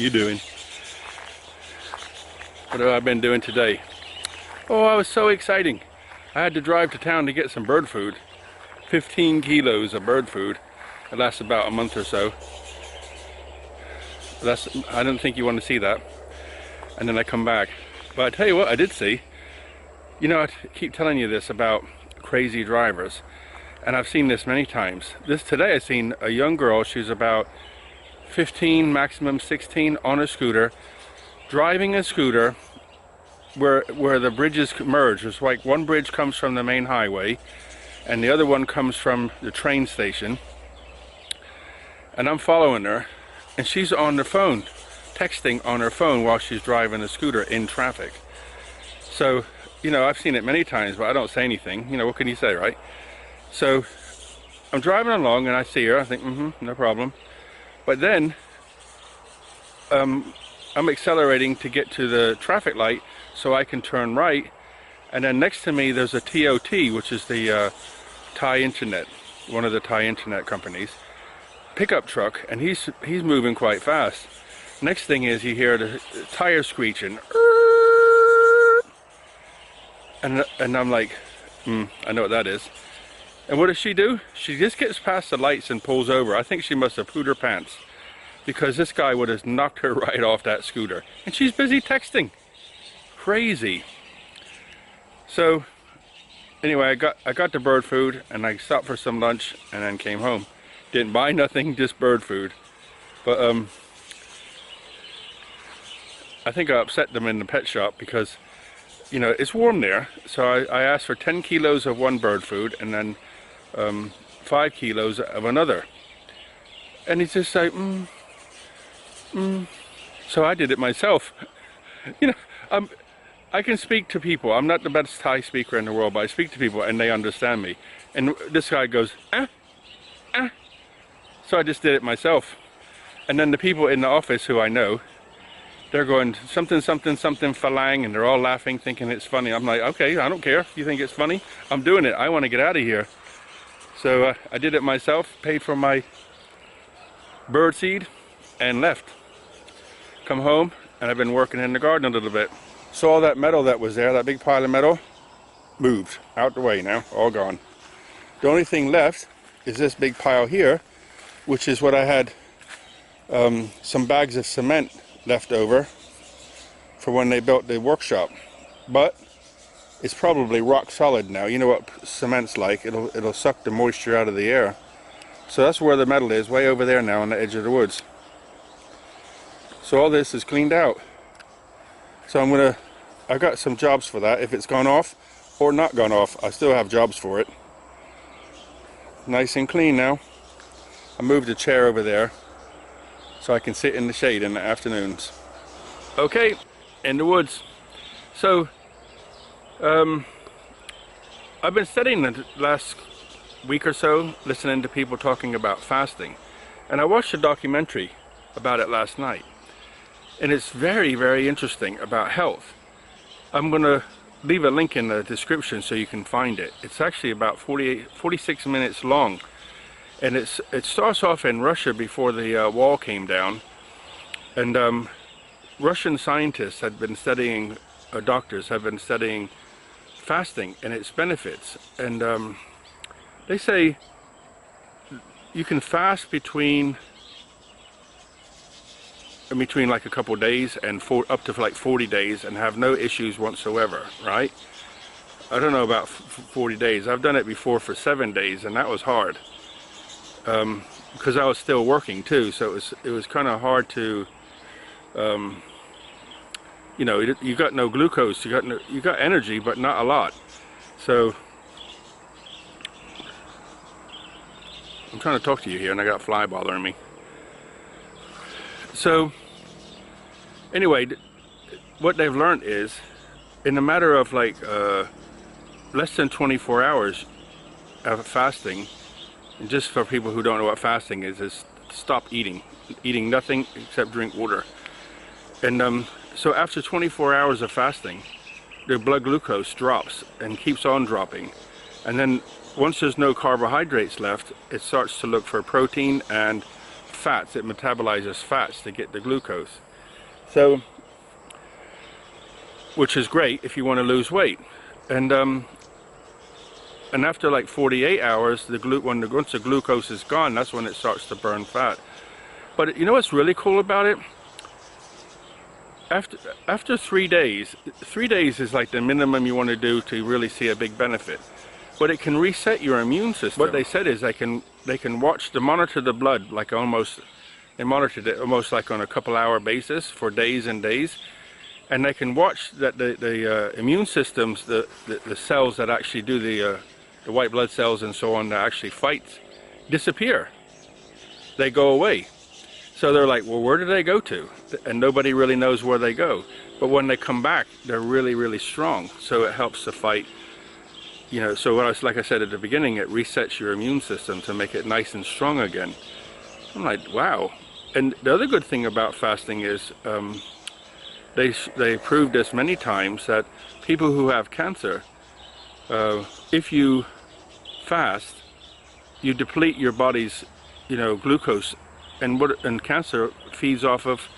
you doing? What have I been doing today? Oh, I was so exciting. I had to drive to town to get some bird food. 15 kilos of bird food. It lasts about a month or so. I don't think you want to see that. And then I come back. But I tell you what I did see. You know, I keep telling you this about crazy drivers. And I've seen this many times. Today I seen a young girl, she's about 15, maximum 16, on a scooter, driving a scooter where the bridges merge. It's like one bridge comes from the main highway and the other one comes from the train station. And I'm following her and she's on the phone, texting on her phone while she's driving a scooter in traffic. So, you know, I've seen it many times, but I don't say anything. You know, what can you say, right? So I'm driving along and I see her. I think, no problem. But then I'm accelerating to get to the traffic light so I can turn right. And then next to me there's a TOT, which is the Thai Internet, one of the Thai Internet companies, pickup truck, and he's moving quite fast. Next thing is you hear the tire screeching, and I'm like, I know what that is. And what does she do? She just gets past the lights and pulls over. I think she must have pooed her pants, because this guy would have knocked her right off that scooter. And she's busy texting. Crazy. So anyway, I got the bird food and I stopped for some lunch and then came home. Didn't buy nothing, just bird food. But I think I upset them in the pet shop because, you know, it's warm there. So I asked for 10 kilos of one bird food and then 5 kilos of another. And he's just like, So I did it myself. You know, I can speak to people. I'm not the best Thai speaker in the world, but I speak to people and they understand me. And this guy goes, So I just did it myself. And then the people in the office who I know, they're going something, something, something falang, and they're all laughing, thinking it's funny. I'm like, okay, I don't care if you think it's funny. I'm doing it. I want to get out of here. So I did it myself, paid for my bird seed, and left. Come home, and I've been working in the garden a little bit. So all that metal that was there, that big pile of metal, moved out the way now, all gone. The only thing left is this big pile here, which is what I had some bags of cement left over for when they built the workshop. But it's probably rock solid now. You know what cement's like, it'll suck the moisture out of the air. So that's where the metal is, way over there now on the edge of the woods. So all this is cleaned out. So I've got some jobs for that. If it's gone off or not gone off, I still have jobs for it. Nice and clean now. I moved a chair over there so I can sit in the shade in the afternoons. Okay, in the woods. So I've been studying the last week or so, listening to people talking about fasting, and I watched a documentary about it last night, and it's very, very interesting about health. I'm gonna leave a link in the description so you can find it. It's actually about 46 minutes long, and it starts off in Russia before the wall came down, and Russian scientists had been studying, doctors have been studying fasting and its benefits, and they say you can fast between like a couple days and up to like 40 days and have no issues whatsoever, right? I don't know about 40 days. I've done it before for 7 days, and that was hard because I was still working too, so it was kind of hard to you know, you got no glucose, you got energy, but not a lot. So I'm trying to talk to you here and I got a fly bothering me. So anyway, what they've learned is in a matter of like less than 24 hours of fasting, and just for people who don't know what fasting is stop eating nothing except drink water. And so after 24 hours of fasting, their blood glucose drops and keeps on dropping. And then once there's no carbohydrates left, it starts to look for protein and fats. It metabolizes fats to get the glucose. So, which is great if you want to lose weight. And after like 48 hours, once the glucose is gone, that's when it starts to burn fat. But you know what's really cool about it? After 3 days, 3 days is like the minimum you want to do to really see a big benefit. But it can reset your immune system. What they said is they can monitor the blood like they monitored it almost like on a couple-hour basis for days and days, and they can watch that the immune systems, the cells that actually do the white blood cells and so on that actually fight, disappear. They go away. So they're like, well, where do they go to? And nobody really knows where they go. But when they come back, they're really, really strong. So it helps to fight, you know, so like I said at the beginning, it resets your immune system to make it nice and strong again. I'm like, wow. And the other good thing about fasting is they proved this many times that people who have cancer, if you fast, you deplete your body's, you know, glucose. And cancer feeds off of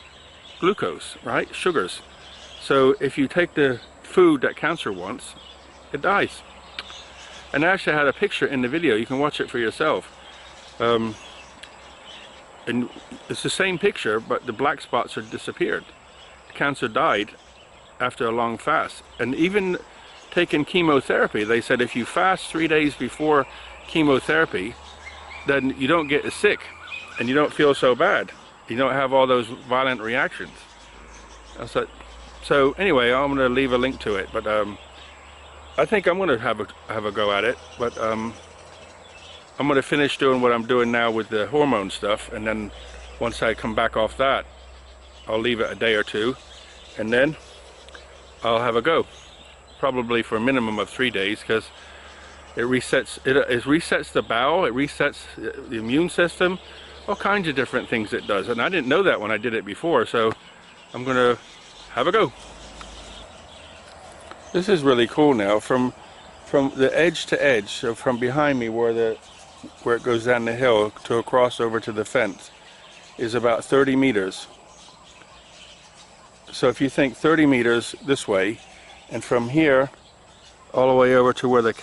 glucose, right? Sugars. So if you take the food that cancer wants, it dies. And I actually had a picture in the video. You can watch it for yourself. And it's the same picture, but the black spots have disappeared. The cancer died after a long fast. And even taking chemotherapy, they said if you fast 3 days before chemotherapy, then you don't get as sick. And you don't feel so bad. You don't have all those violent reactions. So anyway, I'm going to leave a link to it. But I think I'm going to have a go at it. But I'm going to finish doing what I'm doing now with the hormone stuff. And then once I come back off that, I'll leave it a day or two. And then I'll have a go. Probably for a minimum of 3 days, because it resets the bowel. It resets the immune system. All kinds of different things it does, and I didn't know that when I did it before, so I'm gonna have a go. This is really cool now. From the edge to edge, so from behind me where it goes down the hill to across over to the fence is about 30 meters. So if you think 30 meters this way, and from here all the way over to where the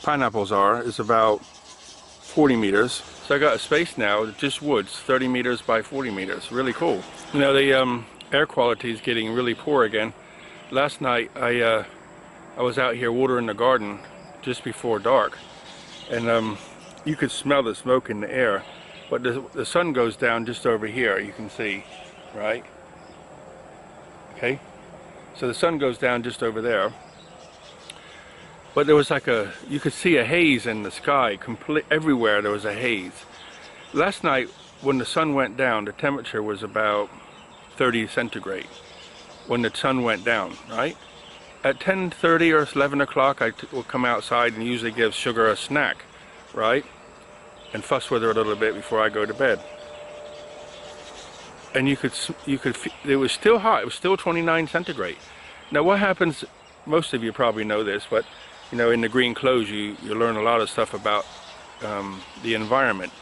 pineapples are is about 40 meters. So I got a space now, just woods, 30 meters by 40 meters. Really cool. You know, the air quality is getting really poor again. Last night I was out here watering the garden just before dark, and you could smell the smoke in the air, but the sun goes down just over here, you can see, right? Okay, so the sun goes down just over there. But there was like you could see a haze in the sky, everywhere there was a haze. Last night, when the sun went down, the temperature was about 30 centigrade. When the sun went down, right? At 10:30 or 11 o'clock, I will come outside and usually give Sugar a snack, right? And fuss with her a little bit before I go to bed. And you could, it was still hot, it was still 29 centigrade. Now what happens, most of you probably know this, but you know, in the green clothes, you learn a lot of stuff about the environment.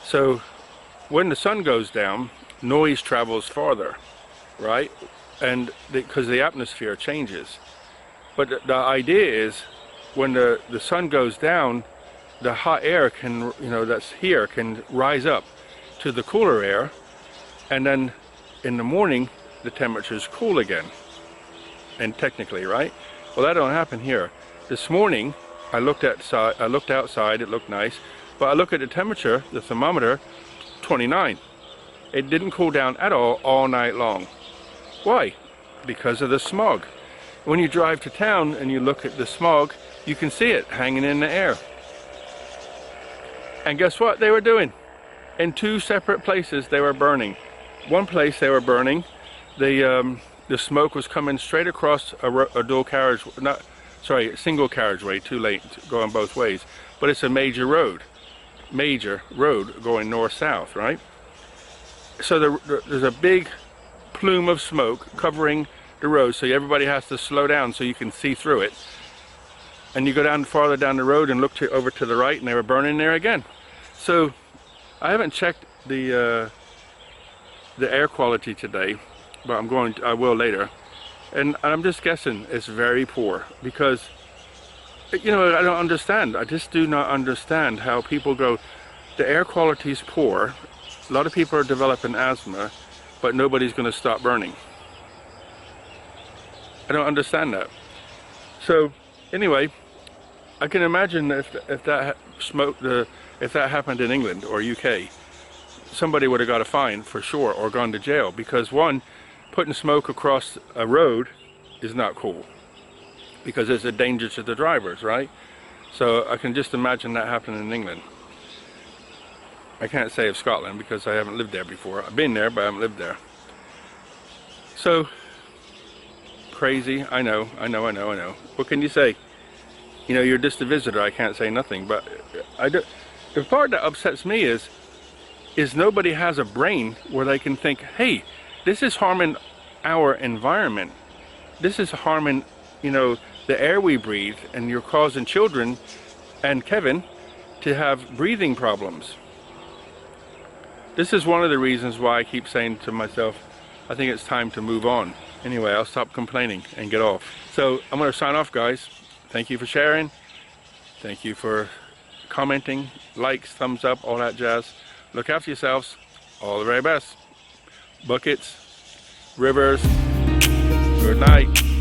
So when the sun goes down, noise travels farther, right? And because the atmosphere changes. But the idea is, when the sun goes down, the hot air can, you know, that's here can rise up to the cooler air, and then in the morning the temperature's cool again. And technically, right? Well, that don't happen here. This morning, I looked outside, it looked nice, but I look at the temperature, the thermometer, 29. It didn't cool down at all night long. Why? Because of the smog. When you drive to town and you look at the smog, you can see it hanging in the air. And guess what they were doing? In two separate places they were burning. One place they were burning, the smoke was coming straight across a dual carriage, single carriageway, too late going both ways, but it's a major road going north-south, right? So there's a big plume of smoke covering the road, so everybody has to slow down so you can see through it. And you go down farther down the road and look over to the right, and they were burning there again. So I haven't checked the the air quality today, but I will later. And I'm just guessing it's very poor because, you know, I don't understand. I just do not understand how people go, the air quality is poor. A lot of people are developing asthma, but nobody's going to stop burning. I don't understand that. So anyway, I can imagine if that happened in England or UK, somebody would have got a fine for sure or gone to jail, because one, putting smoke across a road is not cool because it's a danger to the drivers, right? So I can just imagine that happening in England. I can't say of Scotland because I haven't lived there before. I've been there, but I haven't lived there. So crazy, I know. What can you say? You know, you're just a visitor, I can't say nothing, but the part that upsets me is nobody has a brain where they can think, hey, this is harming our environment. This is harming, you know, the air we breathe, and you're causing children and Kevin to have breathing problems. This is one of the reasons why I keep saying to myself, I think it's time to move on. Anyway, I'll stop complaining and get off. So I'm going to sign off, guys. Thank you for sharing. Thank you for commenting, likes, thumbs up, all that jazz. Look after yourselves. All the very best. Buckets, rivers, good night.